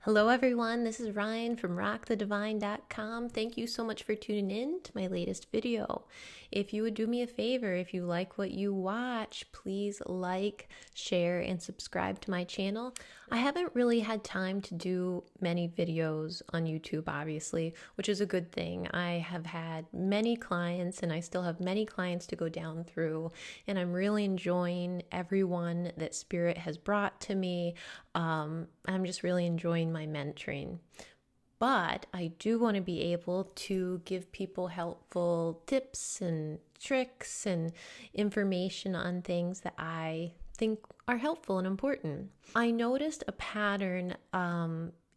Hello, everyone. This is Ryan from rockthedivine.com. Thank you so much for tuning in to my latest video. If you would do me a favor, if you like what you watch, please like, share, and subscribe to my channel. I haven't really had time to do many videos on YouTube, obviously, which is a good thing. I have had many clients, and I still have many clients to go down through, and I'm really enjoying everyone that Spirit has brought to me. I'm just really enjoying my mentoring. But I do want to be able to give people helpful tips and tricks and information on things that I think are helpful and important. I noticed a pattern.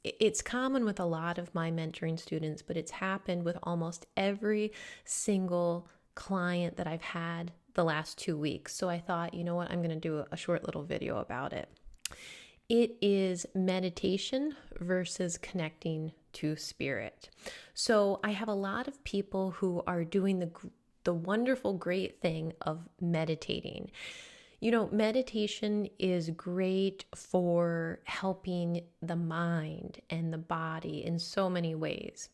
It's common with a lot of my mentoring students, but it's happened with almost every single client that I've had the last 2 weeks. So I thought, you know what, I'm going to do a short little video about it. It is meditation versus connecting to spirit. So I have a lot of people who are doing the wonderful, great thing of meditating. You know, meditation is great for helping the mind and the body in so many ways.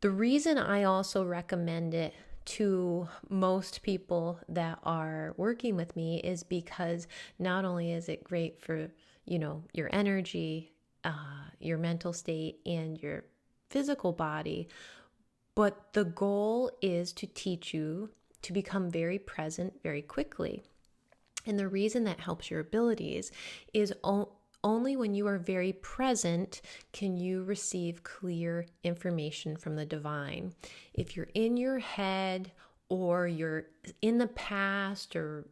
The reason I also recommend it to most people that are working with me is because not only is it great for, your energy, your mental state, and your physical body, but the goal is to teach you to become very present very quickly. And the reason that helps your abilities is only when you are very present can you receive clear information from the divine. If you're in your head or you're in the past or,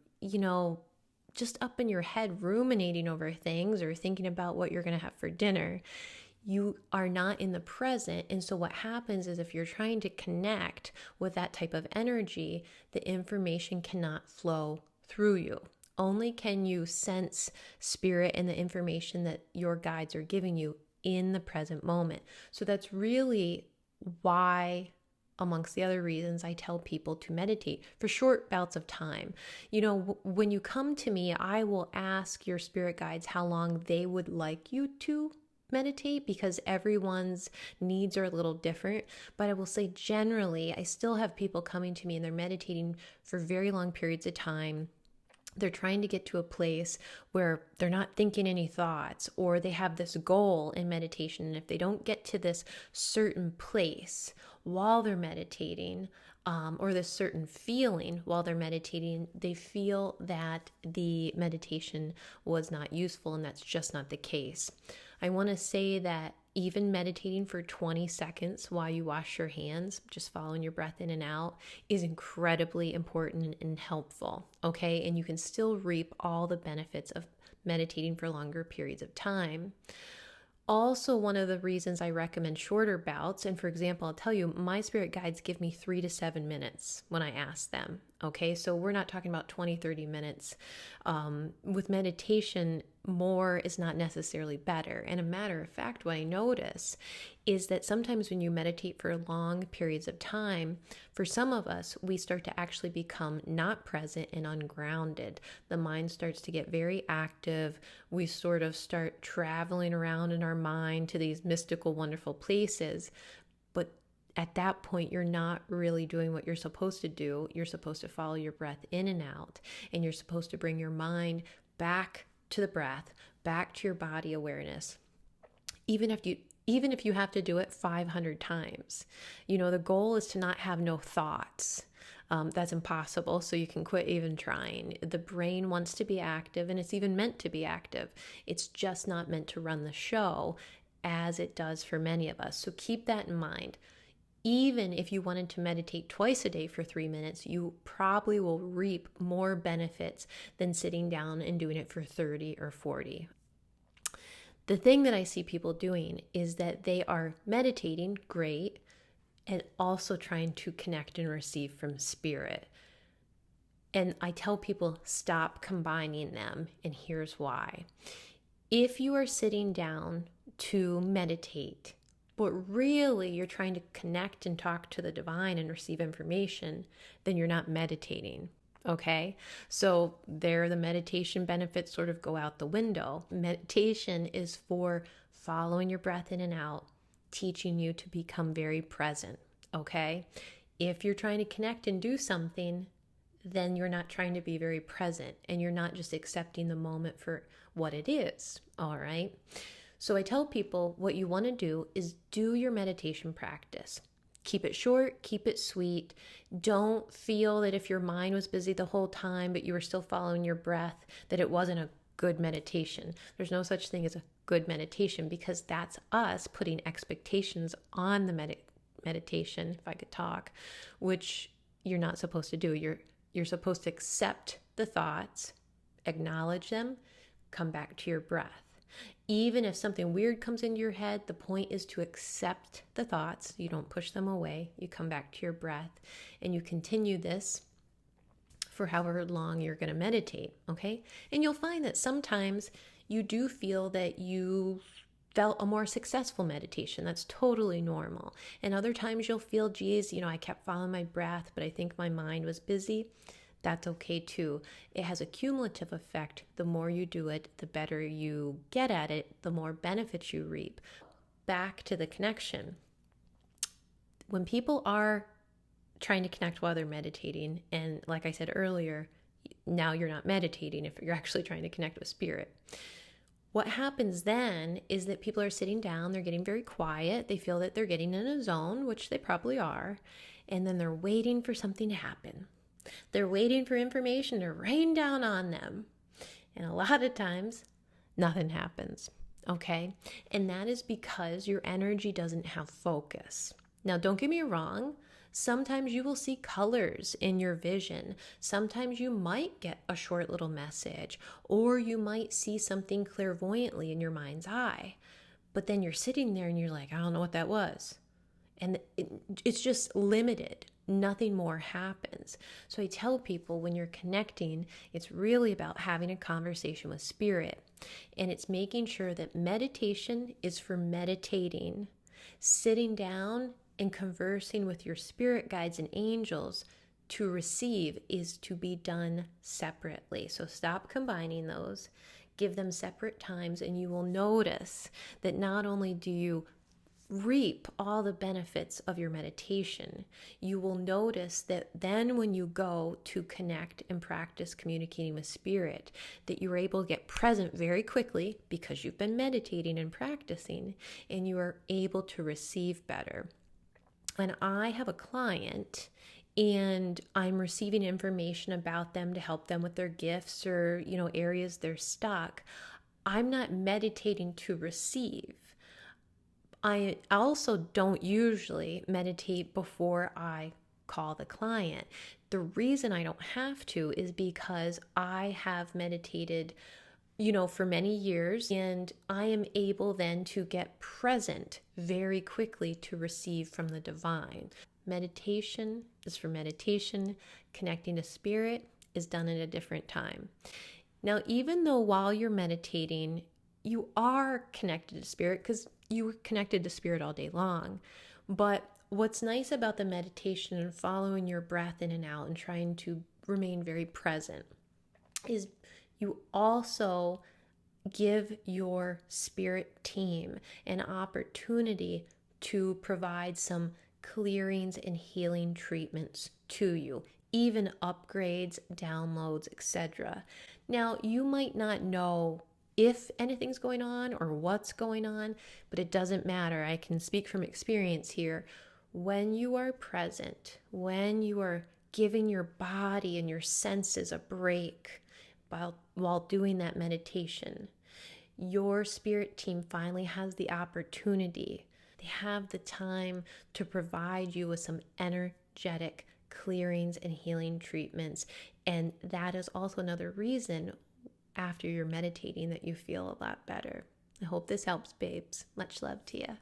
just up in your head ruminating over things or thinking about what you're going to have for dinner, you are not in the present. And so what happens is if you're trying to connect with that type of energy, the information cannot flow through you. Only can you sense spirit and the information that your guides are giving you in the present moment. So that's really why, amongst the other reasons, I tell people to meditate for short bouts of time. When you come to me, I will ask your spirit guides how long they would like you to meditate because everyone's needs are a little different. But I will say generally, I still have people coming to me and they're meditating for very long periods of time. They're trying to get to a place where they're not thinking any thoughts, or they have this goal in meditation. And if they don't get to this certain place while they're meditating, or this certain feeling while they're meditating, they feel that the meditation was not useful, and that's just not the case. I want to say that even meditating for 20 seconds while you wash your hands, just following your breath in and out, is incredibly important and helpful, okay? And you can still reap all the benefits of meditating for longer periods of time. Also, one of the reasons I recommend shorter bouts, and for example, I'll tell you, my spirit guides give me 3 to 7 minutes when I ask them, okay? So we're not talking about 20, 30 minutes. With meditation, more is not necessarily better. And a matter of fact, what I notice is that sometimes when you meditate for long periods of time, for some of us, we start to actually become not present and ungrounded. The mind starts to get very active. We sort of start traveling around in our mind to these mystical, wonderful places. But at that point, you're not really doing what you're supposed to do. You're supposed to follow your breath in and out, and you're supposed to bring your mind back to the breath, back to your body awareness. Even if you have to do it 500 times. The goal is to not have no thoughts. That's impossible, so you can quit even trying. The brain wants to be active, and it's even meant to be active. It's just not meant to run the show as it does for many of us. So keep that in mind. Even if you wanted to meditate twice a day for 3 minutes, you probably will reap more benefits than sitting down and doing it for 30 or 40. The thing that I see people doing is that they are meditating, great, and also trying to connect and receive from spirit. And I tell people, stop combining them, and here's why. If you are sitting down to meditate, but really you're trying to connect and talk to the divine and receive information, then you're not meditating. Okay, so there the meditation benefits sort of go out the window. Meditation is for following your breath in and out, teaching you to become very present. Okay, if you're trying to connect and do something, then you're not trying to be very present and you're not just accepting the moment for what it is. All right, so I tell people what you want to do is do your meditation practice. Keep it short, keep it sweet. Don't feel that if your mind was busy the whole time, but you were still following your breath, that it wasn't a good meditation. There's no such thing as a good meditation because that's us putting expectations on the meditation, if I could talk, which you're not supposed to do. You're supposed to accept the thoughts, acknowledge them, come back to your breath. Even if something weird comes into your head, the point is to accept the thoughts. You don't push them away. You come back to your breath and you continue this for however long you're going to meditate, okay? And you'll find that sometimes you do feel that you felt a more successful meditation. That's totally normal. And other times you'll feel, geez, I kept following my breath, but I think my mind was busy. That's okay too. It has a cumulative effect. The more you do it, the better you get at it, the more benefits you reap. Back to the connection. When people are trying to connect while they're meditating, and like I said earlier, now you're not meditating if you're actually trying to connect with spirit. What happens then is that people are sitting down, they're getting very quiet, they feel that they're getting in a zone, which they probably are, and then they're waiting for something to happen. They're waiting for information to rain down on them. And a lot of times, nothing happens, okay? And that is because your energy doesn't have focus. Now, don't get me wrong. Sometimes you will see colors in your vision. Sometimes you might get a short little message, or you might see something clairvoyantly in your mind's eye. But then you're sitting there and you're like, I don't know what that was. And it's just limited. Nothing more happens. So I tell people when you're connecting, it's really about having a conversation with spirit. And it's making sure that meditation is for meditating. Sitting down and conversing with your spirit guides and angels to receive is to be done separately. So stop combining those. Give them separate times and you will notice that not only do you reap all the benefits of your meditation, you will notice that then when you go to connect and practice communicating with spirit, that you're able to get present very quickly because you've been meditating and practicing, and you are able to receive better. When I have a client and I'm receiving information about them to help them with their gifts or, areas they're stuck, I'm not meditating to receive. I also don't usually meditate before I call the client. The reason I don't have to is because I have meditated, for many years, and I am able then to get present very quickly to receive from the divine. Meditation is for meditation. Connecting to spirit is done at a different time. Now, even though while you're meditating, you are connected to spirit because you were connected to spirit all day long. But what's nice about the meditation and following your breath in and out and trying to remain very present is you also give your spirit team an opportunity to provide some clearings and healing treatments to you, even upgrades, downloads, etc. Now, you might not know if anything's going on or what's going on, but it doesn't matter. I can speak from experience here. When you are present, when you are giving your body and your senses a break while doing that meditation, your spirit team finally has the opportunity. They have the time to provide you with some energetic clearings and healing treatments. And that is also another reason after you're meditating that you feel a lot better. I hope this helps, babes. Much love to you.